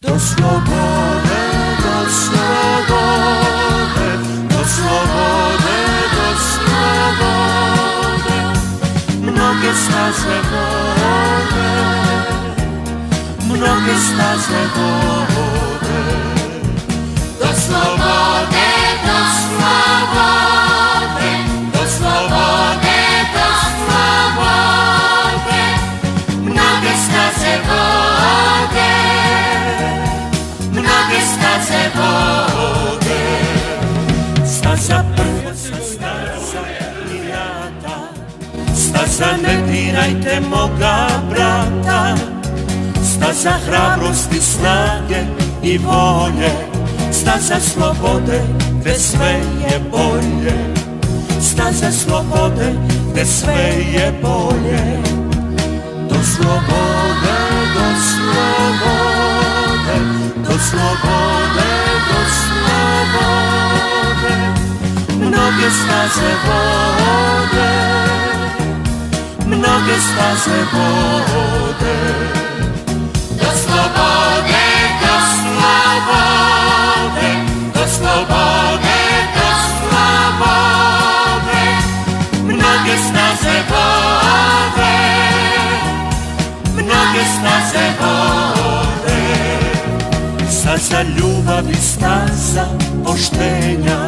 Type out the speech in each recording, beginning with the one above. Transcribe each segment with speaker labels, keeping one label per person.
Speaker 1: Do slobode, do slobode, do slobode, do slobode. Mnoge staze vode, mnoge staze vode. Do slobode, do slobode, do slobode, do slobode. Mnoge staze vode, mnoge staze vode. Staza prva, staza pirata, staza ne dirajte moga brata, staza hrabrosti, snage i volje, staza slobode gde sve je bolje, staza slobode gde sve je bolje. Do slobode, do slobode, do slobode, do slobode. Mnoge staze vode, mnoge staze vode. Do slobode, do slobode, do slobode, do slobode. Mnoge staze vode, mnoge staze vode. Staza ljubavi, staza poštenja,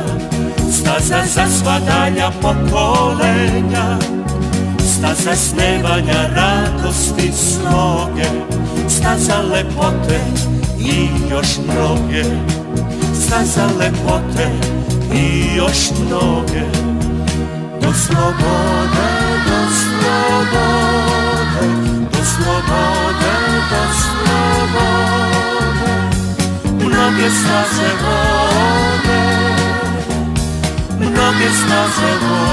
Speaker 1: staza za sva dalja pokolenja, staza snevanja, radosti, sloge, staza lepote i još mnoge, staza lepote i još mnoge. Do slobode, do slobode, do slobode, do slobode. Mnoge staze vode, mnoge staze vode.